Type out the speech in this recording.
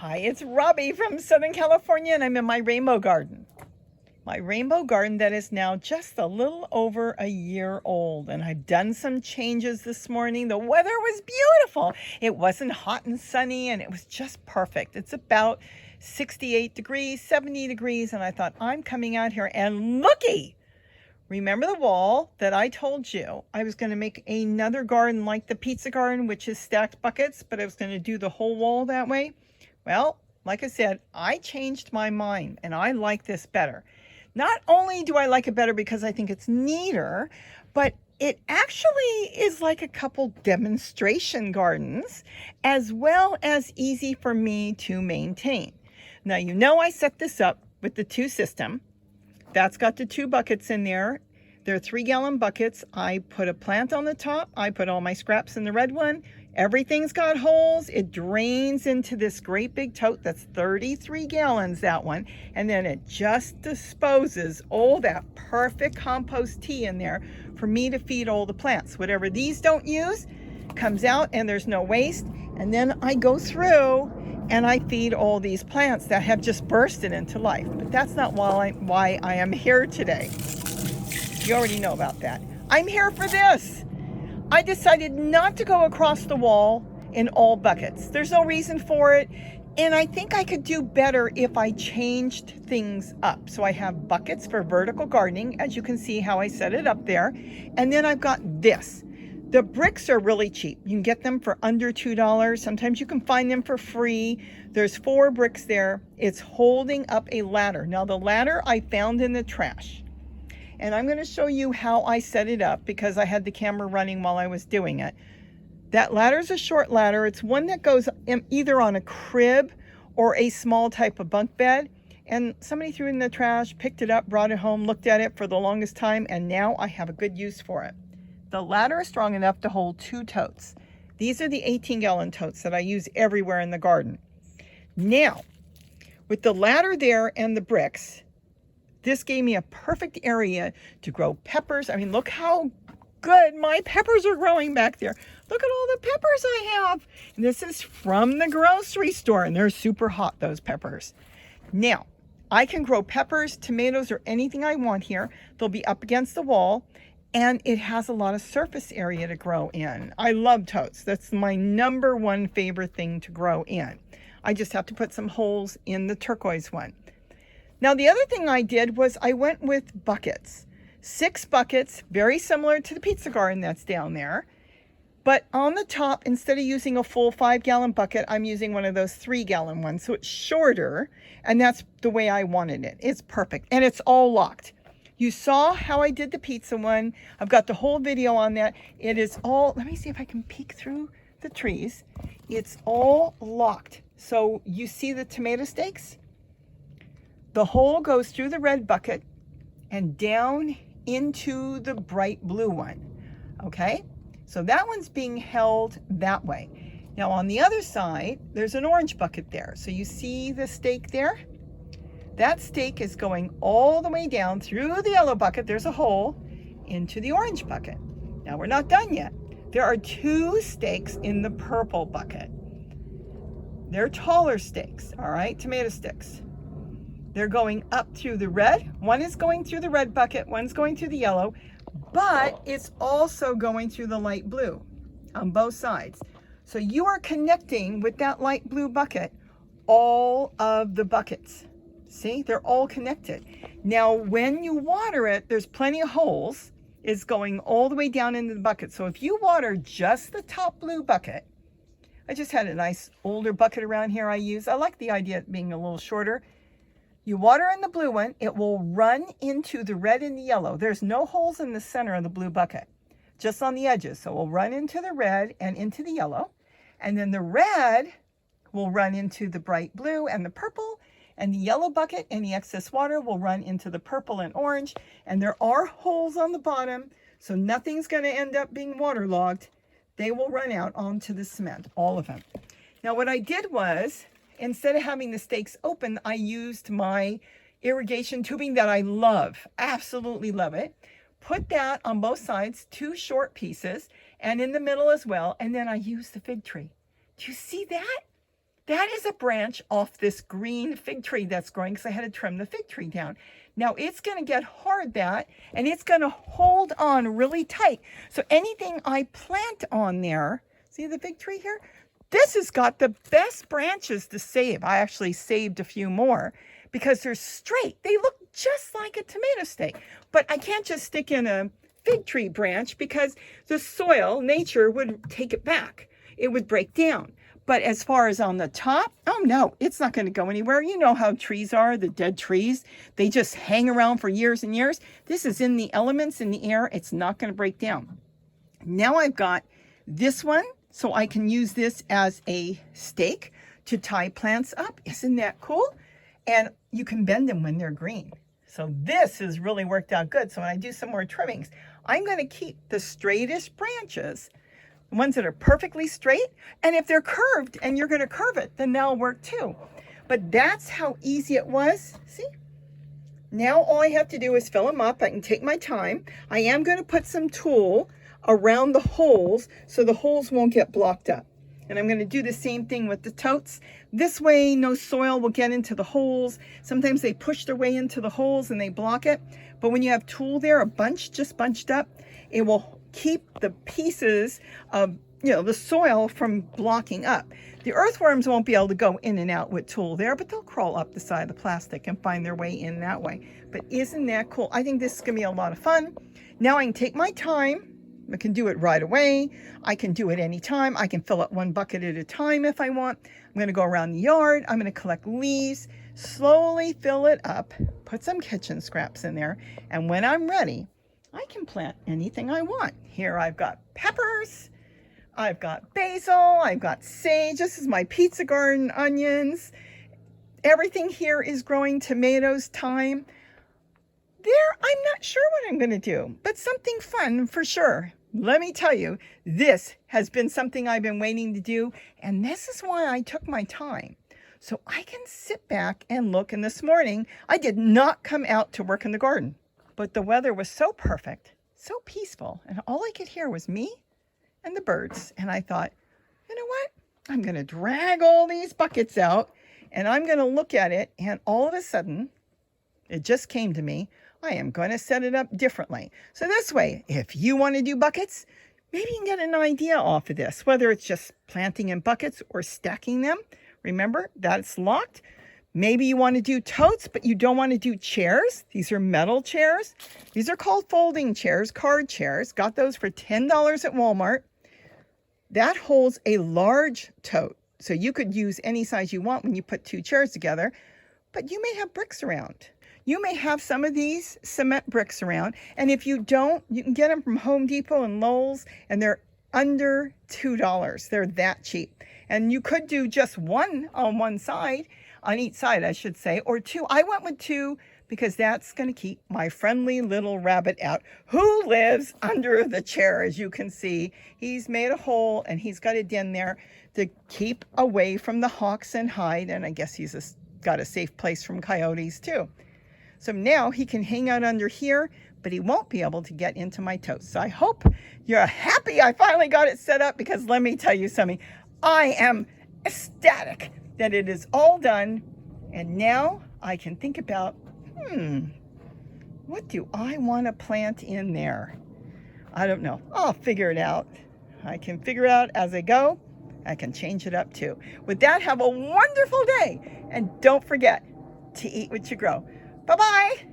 Hi, it's Robbie from Southern California, and I'm in my rainbow garden. My rainbow garden that is now just a little over a year old, and I've done some changes this morning. The weather was beautiful. It wasn't hot and sunny, and it was just perfect. It's about 68 degrees, 70 degrees, and I thought, I'm coming out here, and looky! Remember the wall that I told you I was going to make another garden like the pizza garden, which is stacked buckets, but I was going to do the whole wall that way? Well, like I said, I changed my mind and I like this better. Not only do I like it better because I think it's neater, but it actually is like a couple demonstration gardens, as well as easy for me to maintain. Now, you know I set this up with the two system. That's got the two buckets in there. They're 3-gallon buckets. I put a plant on the top. I put all my scraps in the red one. Everything's got holes. It drains into this great big tote that's 33 gallons, that one. And then it just disposes all that perfect compost tea in there for me to feed all the plants. Whatever these don't use comes out and there's no waste. And then I go through and I feed all these plants that have just bursted into life. But that's not why I am here today. You already know about that. I'm here for this. I decided not to go across the wall in all buckets. There's no reason for it. And I think I could do better if I changed things up. So I have buckets for vertical gardening, as you can see how I set it up there. And then I've got this. The bricks are really cheap. You can get them for under $2. Sometimes you can find them for free. There's 4 bricks there. It's holding up a ladder. Now the ladder I found in the trash. And I'm going to show you how I set it up because I had the camera running while I was doing it. That ladder is a short ladder. It's one that goes either on a crib or a small type of bunk bed. And somebody threw it in the trash, picked it up, brought it home, looked at it for the longest time, and now I have a good use for it. The ladder is strong enough to hold 2 totes. These are the 18-gallon totes that I use everywhere in the garden. Now, with the ladder there and the bricks, this gave me a perfect area to grow peppers. I mean, look how good my peppers are growing back there. Look at all the peppers I have. And this is from the grocery store, and they're super hot, those peppers. Now, I can grow peppers, tomatoes, or anything I want here. They'll be up against the wall, and it has a lot of surface area to grow in. I love totes. That's my #1 favorite thing to grow in. I just have to put some holes in the turquoise one. Now, the other thing I did was I went with buckets. 6 buckets, very similar to the pizza garden that's down there. But on the top, instead of using a full 5-gallon bucket, I'm using one of those 3-gallon ones. So it's shorter, and that's the way I wanted it. It's perfect, and it's all locked. You saw how I did the pizza one. I've got the whole video on that. It is all, let me see if I can peek through the trees. It's all locked. So you see the tomato stakes? The hole goes through the red bucket and down into the bright blue one, okay? So that one's being held that way. Now on the other side, there's an orange bucket there. So you see the stake there? That stake is going all the way down through the yellow bucket. There's a hole into the orange bucket. Now we're not done yet. There are 2 stakes in the purple bucket. They're taller stakes, all right? Tomato sticks. They're going up through the red. One is going through the red bucket, one's going through the yellow, but it's also going through the light blue on both sides. So you are connecting with that light blue bucket all of the buckets. See, they're all connected. Now, when you water it, there's plenty of holes. It's going all the way down into the bucket. So if you water just the top blue bucket, I just had a nice older bucket around here I use. I like the idea of being a little shorter. You water in the blue one, it will run into the red and the yellow. There's no holes in the center of the blue bucket, just on the edges. So it will run into the red and into the yellow. And then the red will run into the bright blue and the purple, and the yellow bucket, any excess water will run into the purple and orange. And there are holes on the bottom, so nothing's going to end up being waterlogged. They will run out onto the cement, all of them. Now what I did was, instead of having the stakes open, I used my irrigation tubing that I love, absolutely love it. Put that on both sides, 2 short pieces, and in the middle as well. And then I used the fig tree. Do you see that? That is a branch off this green fig tree that's growing because I had to trim the fig tree down. Now it's going to get hard and it's going to hold on really tight. So anything I plant on there, see the fig tree here? This has got the best branches to save. I actually saved a few more because they're straight. They look just like a tomato stake, but I can't just stick in a fig tree branch because the soil, nature would take it back. It would break down. But as far as on the top, oh no, it's not going to go anywhere. You know how trees are, the dead trees. They just hang around for years and years. This is in the elements, in the air. It's not going to break down. Now I've got this one, so I can use this as a stake to tie plants up. Isn't that cool? And you can bend them when they're green. So this has really worked out good. So when I do some more trimmings, I'm going to keep the straightest branches, the ones that are perfectly straight. And if they're curved and you're going to curve it, then that'll work too. But that's how easy it was. See? Now all I have to do is fill them up. I can take my time. I am going to put some tulle around the holes so the holes won't get blocked up. And I'm going to do the same thing with the totes. This way, no soil will get into the holes. Sometimes they push their way into the holes and they block it. But when you have tulle there, a bunch just bunched up, it will keep the pieces of, the soil from blocking up. The earthworms won't be able to go in and out with tulle there, but they'll crawl up the side of the plastic and find their way in that way. But isn't that cool? I think this is going to be a lot of fun. Now I can take my time. I can do it right away. I can do it anytime. I can fill up one bucket at a time if I want. I'm going to go around the yard. I'm going to collect leaves, slowly fill it up, put some kitchen scraps in there. And when I'm ready, I can plant anything I want. Here I've got peppers. I've got basil. I've got sage. This is my pizza garden onions. Everything here is growing. Tomatoes, thyme. There, I'm not sure what I'm going to do, but something fun for sure. Let me tell you, this has been something I've been waiting to do, and this is why I took my time. So I can sit back and look, and this morning, I did not come out to work in the garden, but the weather was so perfect, so peaceful, and all I could hear was me and the birds, and I thought, you know what? I'm going to drag all these buckets out, and I'm going to look at it, and all of a sudden, it just came to me, I am going to set it up differently. So this way, if you want to do buckets, maybe you can get an idea off of this, whether it's just planting in buckets or stacking them. Remember, that's locked. Maybe you want to do totes, but you don't want to do chairs. These are metal chairs. These are called folding chairs, card chairs. Got those for $10 at Walmart. That holds a large tote. So you could use any size you want when you put two chairs together, but you may have bricks around. You may have some of these cement bricks around, and if you don't, you can get them from Home Depot and Lowe's, and they're under $2. They're that cheap. And you could do just one on one side, on each side, I should say, or two. I went with two because that's going to keep my friendly little rabbit out, who lives under the chair. As you can see, he's made a hole, and he's got a den there to keep away from the hawks and hide, and I guess he's got a safe place from coyotes too. So now he can hang out under here, but he won't be able to get into my toast. So I hope you're happy I finally got it set up, because let me tell you something. I am ecstatic that it is all done. And now I can think about, what do I want to plant in there? I don't know. I'll figure it out. I can figure it out as I go. I can change it up too. With that, have a wonderful day. And don't forget to eat what you grow. Bye-bye.